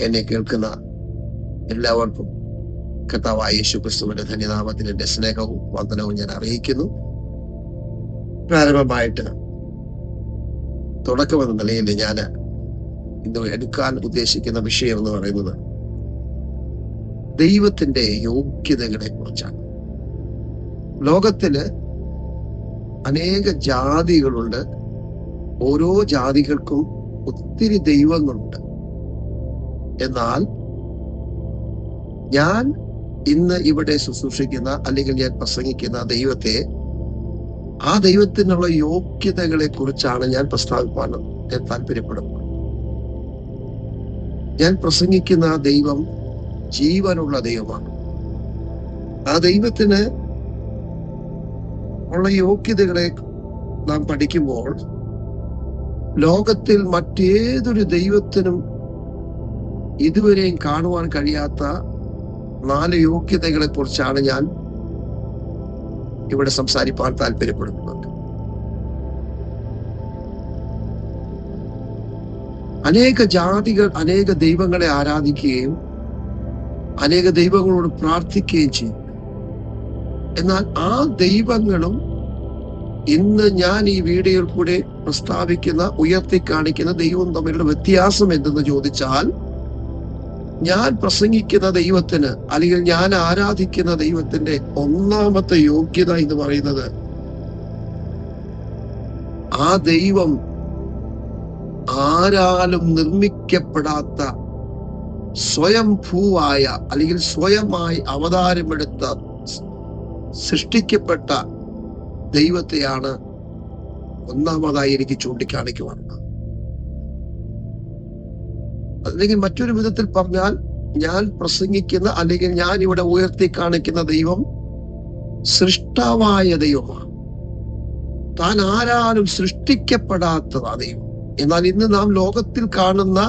എന്നെ കേൾക്കുന്ന എല്ലാവർക്കും കർത്താവായ യേശുക്രിസ്തുവിന്റെ ധന്യനാമത്തിൽ എന്റെ സ്നേഹവും വന്ദനവും ഞാൻ അറിയിക്കുന്നു. പ്രാരംഭമായിട്ട് തുടക്കമെന്ന നിലയിൽ ഞാൻ ഇന്ന് എടുക്കാൻ ഉദ്ദേശിക്കുന്ന വിഷയം എന്ന് പറയുന്നത് ദൈവത്തിന്റെ യോഗ്യതകളെ കുറിച്ചാണ്. ലോകത്തില് അനേക ജാതികളുണ്ട്. ഓരോ ജാതികൾക്കും ഒത്തിരി ദൈവങ്ങളുണ്ട്. എന്നാൽ ഞാൻ ഇന്ന് ഇവിടെ ശുശ്രൂഷിക്കുന്ന അല്ലെങ്കിൽ ഞാൻ പ്രസംഗിക്കുന്ന ദൈവത്തെ, ആ ദൈവത്തിനുള്ള യോഗ്യതകളെ കുറിച്ചാണ് ഞാൻ പ്രസ്താവിക്കാൻ ഞാൻ താല്പര്യപ്പെടുന്നത്. ഞാൻ പ്രസംഗിക്കുന്ന ദൈവം ജീവനുള്ള ദൈവമാണ്. ആ ദൈവത്തിന് ഉള്ള യോഗ്യതകളെ നാം പഠിക്കുമ്പോൾ ലോകത്തിൽ മറ്റേതൊരു ദൈവത്തിനും ഇതുവരെയും കാണുവാൻ കഴിയാത്ത 4 യോഗ്യതകളെ കുറിച്ചാണ് ഞാൻ ഇവിടെ സംസാരിക്കാൻ താല്പര്യപ്പെടുന്നത്. അനേക ജാതികൾ അനേക ദൈവങ്ങളെ ആരാധിക്കുകയും അനേക ദൈവങ്ങളോട് പ്രാർത്ഥിക്കുകയും ചെയ്യും. എന്നാൽ ആ ദൈവങ്ങളും ഇന്ന് ഞാൻ ഈ വീഡിയോയിൽ കൂടെ പ്രസ്താവിക്കുന്ന, ഉയർത്തി കാണിക്കുന്ന ദൈവവും തമ്മിലുള്ള വ്യത്യാസം എന്തെന്ന് ചോദിച്ചാൽ, ഞാൻ പ്രസംഗിക്കുന്ന ദൈവത്തിന് അല്ലെങ്കിൽ ഞാൻ ആരാധിക്കുന്ന ദൈവത്തിന്റെ ഒന്നാമത്തെ യോഗ്യത എന്ന് പറയുന്നത്, ആ ദൈവം ആരാലും നിർമ്മിക്കപ്പെടാത്ത സ്വയംഭൂവായ അല്ലെങ്കിൽ സ്വയമായി അവതാരമെടുത്ത സൃഷ്ടിക്കപ്പെട്ട ദൈവത്തെയാണ് ഒന്നാമതായി എനിക്ക് ചൂണ്ടിക്കാണിക്കുവാനുള്ളത്. അല്ലെങ്കിൽ മറ്റൊരു വിധത്തിൽ പറഞ്ഞാൽ, ഞാൻ പ്രസംഗിക്കുന്ന അല്ലെങ്കിൽ ഞാൻ ഇവിടെ ഉയർത്തി കാണിക്കുന്ന ദൈവം സൃഷ്ടാവായ ദൈവമാണ്. താൻ ആരാലും സൃഷ്ടിക്കപ്പെടാത്തതാ ദൈവം. എന്നാൽ ഇന്ന് നാം ലോകത്തിൽ കാണുന്ന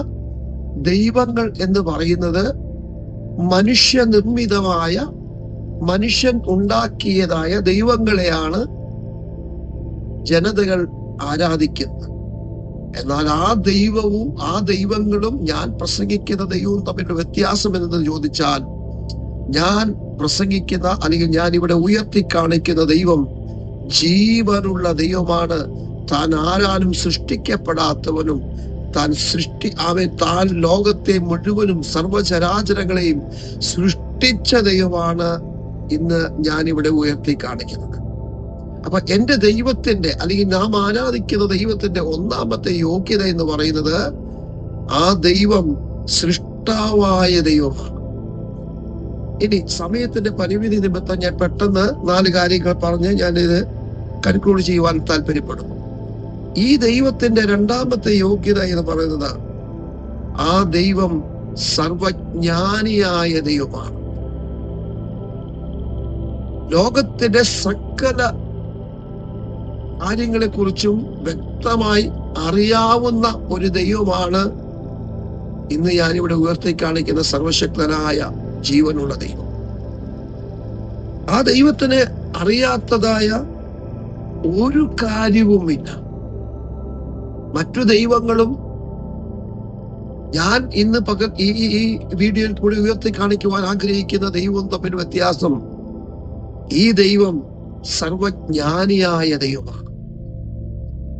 ദൈവങ്ങൾ എന്ന് പറയുന്നത് മനുഷ്യനിർമ്മിതമായ, മനുഷ്യൻ ഉണ്ടാക്കിയതായ ദൈവങ്ങളെയാണ് ജനതകൾ ആരാധിക്കുന്നത്. എന്നാൽ ആ ദൈവവും ആ ദൈവങ്ങളും ഞാൻ പ്രസംഗിക്കുന്ന ദൈവവും തമ്മിലുള്ള വ്യത്യാസം എന്തെന്ന് ചോദിച്ചാൽ, ഞാൻ പ്രസംഗിക്കുന്ന അല്ലെങ്കിൽ ഞാൻ ഇവിടെ ഉയർത്തി കാണിക്കുന്ന ദൈവം ജീവനുള്ള ദൈവമാണ്. താൻ ആരാലും സൃഷ്ടിക്കപ്പെടാത്തവനും താൻ ലോകത്തെ മുഴുവനും സർവചരാചരങ്ങളെയും സൃഷ്ടിച്ച ദൈവമാണ് ഇന്ന് ഞാൻ ഇവിടെ ഉയർത്തി കാണിക്കുന്നത്. അപ്പൊ എന്റെ ദൈവത്തിന്റെ അല്ലെങ്കിൽ നാം ആരാധിക്കുന്ന ദൈവത്തിന്റെ ഒന്നാമത്തെ യോഗ്യത എന്ന് പറയുന്നത്, ആ ദൈവം സൃഷ്ടാവായ ദൈവമാണ്. ഇനി സമയത്തിന്റെ പരിമിതി നിമിത്തം ഞാൻ പെട്ടെന്ന് 4 കാര്യങ്ങൾ പറഞ്ഞ് ഞാനിത് കൺക്ലൂഡ് ചെയ്യുവാൻ താല്പര്യപ്പെടുന്നു. ഈ ദൈവത്തിന്റെ രണ്ടാമത്തെ യോഗ്യത എന്ന് പറയുന്നത്, ആ ദൈവം സർവജ്ഞാനിയായ ദൈവമാണ്. ലോകത്തിന്റെ സകല കാര്യങ്ങളെ കുറിച്ചും വ്യക്തമായി അറിയാവുന്ന ഒരു ദൈവമാണ് ഇന്ന് ഞാനിവിടെ ഉയർത്തി കാണിക്കുന്ന സർവശക്തനായ ജീവനുള്ള ദൈവം. ആ ദൈവത്തിന് അറിയാത്തതായ ഒരു കാര്യവുമില്ല. മറ്റു ദൈവങ്ങളും ഞാൻ ഇന്ന് ഈ വീഡിയോയിൽ കൂടി ഉയർത്തി കാണിക്കുവാൻ ആഗ്രഹിക്കുന്ന ദൈവവും തമ്മിൽ വ്യത്യാസം, ഈ ദൈവം സർവജ്ഞാനിയായ ദൈവമാണ്.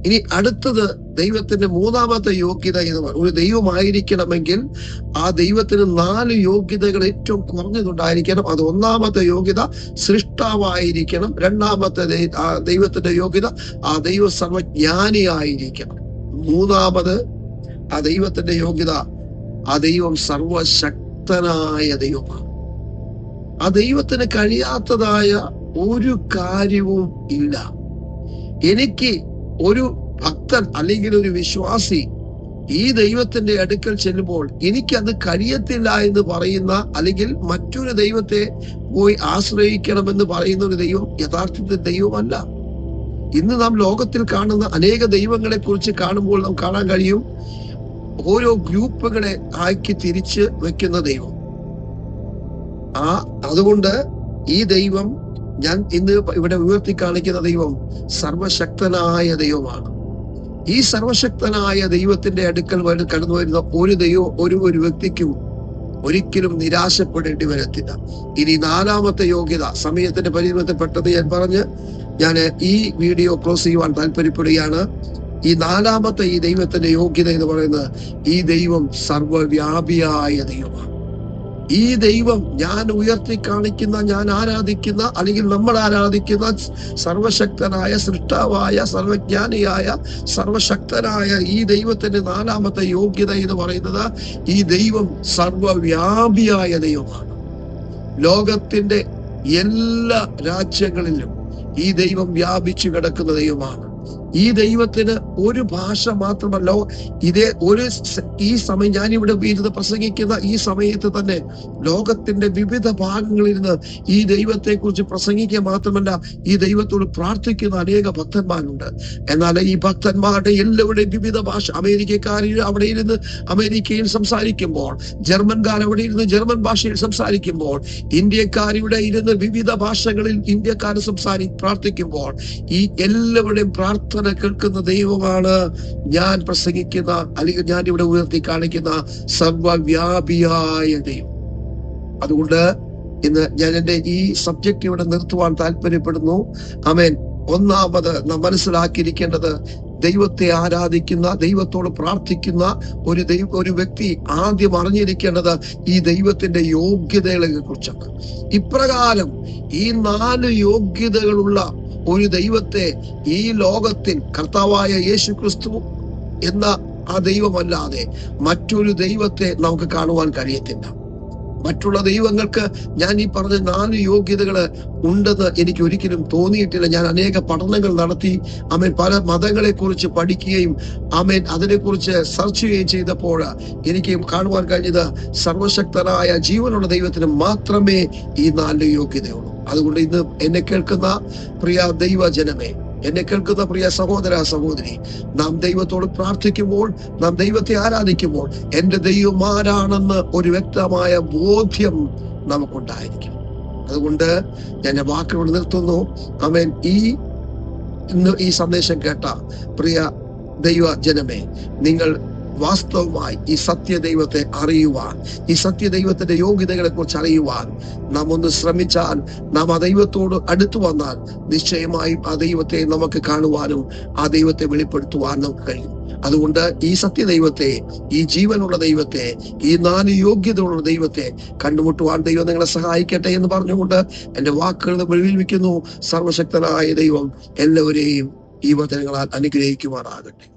ഇനി അടുത്തത് ദൈവത്തിന്റെ മൂന്നാമത്തെ യോഗ്യത എന്ന് പറയുന്നത്, ഒരു ദൈവമായിരിക്കണമെങ്കിൽ ആ ദൈവത്തിന് 4 യോഗ്യതകൾ ഏറ്റവും കുറഞ്ഞതുണ്ടായിരിക്കണം. അത് ഒന്നാമത്തെ യോഗ്യത സൃഷ്ടാവായിരിക്കണം. രണ്ടാമത്തെ ദൈവത്തിന്റെ യോഗ്യത, ആ ദൈവം സർവജ്ഞാനിയായിരിക്കണം. മൂന്നാമത് ആ ദൈവത്തിന്റെ യോഗ്യത, ആ ദൈവം സർവശക്തനായ ദൈവമാണ്. ആ ദൈവത്തിന് കഴിയാത്തതായ ഒരു കാര്യവും ഇല്ല. എനിക്ക് ഒരു ഭക്തൻ അല്ലെങ്കിൽ ഒരു വിശ്വാസി ഈ ദൈവത്തിന്റെ അടുക്കൽ ചെല്ലുമ്പോൾ എനിക്കത് കഴിയത്തില്ല എന്ന് പറയുന്ന, അല്ലെങ്കിൽ മറ്റൊരു ദൈവത്തെ പോയി ആശ്രയിക്കണമെന്ന് പറയുന്ന ഒരു ദൈവം യഥാർത്ഥത്തിൽ ദൈവമല്ല. ഇന്ന് നാം ലോകത്തിൽ കാണുന്ന അനേക ദൈവങ്ങളെ കുറിച്ച് കാണുമ്പോൾ നാം കാണാൻ കഴിയും, ഓരോ ഗ്രൂപ്പുകളെ ആക്കി തിരിച്ച് വെക്കുന്ന ദൈവം. അതുകൊണ്ട് ഈ ദൈവം, ഞാൻ ഇന്ന് ഇവിടെ ഉയർത്തി കാണിക്കുന്ന ദൈവം സർവശക്തനായ ദൈവമാണ്. ഈ സർവശക്തനായ ദൈവത്തിന്റെ അടുക്കൽ കടന്നു വരുന്ന ഒരു വ്യക്തിക്കും ഒരിക്കലും നിരാശപ്പെടേണ്ടി വരത്തില്ല. ഇനി 4ാമത്തെ യോഗ്യത, സമയത്തിന്റെ പരിമിതപ്പെട്ടത് ഞാൻ പറഞ്ഞ് ഞാൻ ഈ വീഡിയോ ക്ലോസ് ചെയ്യുവാൻ താല്പര്യപ്പെടുകയാണ്. ഈ 4ാമത്തെ ഈ ദൈവത്തിന്റെ യോഗ്യത എന്ന് പറയുന്നത്, ഈ ദൈവം സർവവ്യാപിയായ ദൈവമാണ്. ഈ ദൈവം ഞാൻ ഉയർത്തി കാണിക്കുന്ന, ഞാൻ ആരാധിക്കുന്ന, അല്ലെങ്കിൽ നമ്മൾ ആരാധിക്കുന്ന സർവശക്തനായ, സൃഷ്ടാവായ, സർവജ്ഞാനിയായ, സർവശക്തനായ ഈ ദൈവത്തിന്റെ 4ാമത്തെ യോഗ്യത എന്ന് പറയുന്നത്, ഈ ദൈവം സർവവ്യാപിയായ ദൈവമാണ്. ലോകത്തിന്റെ എല്ലാ രാജ്യങ്ങളിലും ഈ ദൈവം വ്യാപിച്ചു കിടക്കുന്ന ദൈവമാണ്. ഈ ദൈവത്തിന് ഒരു ഭാഷ മാത്രമല്ല, ഈ സമയം ഞാനിവിടെ ഇരുന്ന് പ്രസംഗിക്കുന്ന ഈ സമയത്ത് തന്നെ ലോകത്തിന്റെ വിവിധ ഭാഗങ്ങളിൽ നിന്ന് ഈ ദൈവത്തെ കുറിച്ച് പ്രസംഗിക്കുക മാത്രമല്ല, ഈ ദൈവത്തോട് പ്രാർത്ഥിക്കുന്ന അനേക ഭക്തന്മാരുണ്ട്. എന്നാൽ ഈ ഭക്തന്മാരുടെ എല്ലാവരുടെയും വിവിധ ഭാഷ, അമേരിക്കക്കാർ അവിടെ ഇരുന്ന് അമേരിക്കയിൽ സംസാരിക്കുമ്പോൾ, ജർമ്മൻകാർ അവിടെ ഇരുന്ന് ജർമ്മൻ ഭാഷയിൽ സംസാരിക്കുമ്പോൾ, ഇന്ത്യക്കാരിവിടെ ഇരുന്ന് വിവിധ ഭാഷകളിൽ ഇന്ത്യക്കാർ പ്രാർത്ഥിക്കുമ്പോൾ, ഈ എല്ലാവരുടെയും പ്രാർത്ഥന കേൾക്കുന്ന ദൈവമാണ് ഞാൻ പ്രസംഗിക്കുന്ന, അല്ലെങ്കിൽ ഞാൻ ഇവിടെ ഉയർത്തി കാണിക്കുന്ന സർവവ്യാപിയായ ദൈവം. അതുകൊണ്ട് ഇന്ന് ഞാൻ എൻ്റെ ഈ സബ്ജക്റ്റ് ഇവിടെ നിർത്തുവാൻ താല്പര്യപ്പെടുന്നു. ആമേൻ. ഒന്നാമത് നാം മനസ്സിലാക്കിയിരിക്കേണ്ടത്, ദൈവത്തെ ആരാധിക്കുന്ന, ദൈവത്തോട് പ്രാർത്ഥിക്കുന്ന ഒരു വ്യക്തി ആദ്യം അറിഞ്ഞിരിക്കേണ്ടത് ഈ ദൈവത്തിന്റെ യോഗ്യതകളെ കുറിച്ചാണ്. ഇപ്രകാരം ഈ 4 യോഗ്യതകളുള്ള ഒരു ദൈവത്തെ ഈ ലോകത്തിൽ കർത്താവായ യേശു ക്രിസ്തു എന്ന ആ ദൈവമല്ലാതെ മറ്റൊരു ദൈവത്തെ നമുക്ക് കാണുവാൻ കഴിയത്തില്ല. മറ്റുള്ള ദൈവങ്ങൾക്ക് ഞാൻ ഈ പറഞ്ഞ 4 യോഗ്യതകൾ ഉണ്ടെന്ന് എനിക്ക് ഒരിക്കലും തോന്നിയിട്ടില്ല. ഞാൻ അനേക പഠനങ്ങൾ നടത്തി, പല മതങ്ങളെ കുറിച്ച് പഠിക്കുകയും അതിനെക്കുറിച്ച് സെർച്ച് ചെയ്യുകയും ചെയ്തപ്പോൾ എനിക്ക് കാണുവാൻ കഴിഞ്ഞത്, സർവശക്തനായ ജീവനുള്ള ദൈവത്തിന് മാത്രമേ ഈ 4 യോഗ്യതയുള്ളൂ. അതുകൊണ്ട് ഇന്ന് എന്നെ കേൾക്കുന്ന പ്രിയ ദൈവജനമേ, എന്നെ കേൾക്കുന്ന പ്രിയ സഹോദര സഹോദരി, നാം ദൈവത്തോട് പ്രാർത്ഥിക്കുമ്പോൾ, നാം ദൈവത്തെ ആരാധിക്കുമ്പോൾ, എന്റെ ദൈവം ആരാണെന്ന് ഒരു വ്യക്തമായ ബോധ്യം നമുക്കുണ്ടായിരിക്കും. അതുകൊണ്ട് ഞാൻ വാക്കുകൾ നിർത്തുന്നു. ആമേൻ. ഇന്ന് ഈ സന്ദേശം കേട്ട പ്രിയ ദൈവജനമേ, നിങ്ങൾ വാസ്തവമായി ഈ സത്യദൈവത്തെ അറിയുവാൻ, ഈ സത്യദൈവത്തിന്റെ യോഗ്യതകളെ കുറിച്ച് അറിയുവാൻ നാം ഒന്ന് ശ്രമിച്ചാൽ, നാം ആ ദൈവത്തോട് അടുത്തു വന്നാൽ നിശ്ചയമായും ആ ദൈവത്തെ നമുക്ക് കാണുവാനും ആ ദൈവത്തെ വെളിപ്പെടുത്തുവാൻ നമുക്ക് കഴിയും. അതുകൊണ്ട് ഈ സത്യദൈവത്തെ, ഈ ജീവനുള്ള ദൈവത്തെ, ഈ 4 യോഗ്യതയുള്ള ദൈവത്തെ കണ്ടുമുട്ടുവാൻ ദൈവം നിങ്ങളെ സഹായിക്കട്ടെ എന്ന് പറഞ്ഞുകൊണ്ട് എന്റെ വാക്കുകൾ വെളിവിക്കുന്നു. സർവശക്തനായ ദൈവം എല്ലാവരെയും ഈ വചനങ്ങളാൽ അനുഗ്രഹിക്കുമാറാകട്ടെ.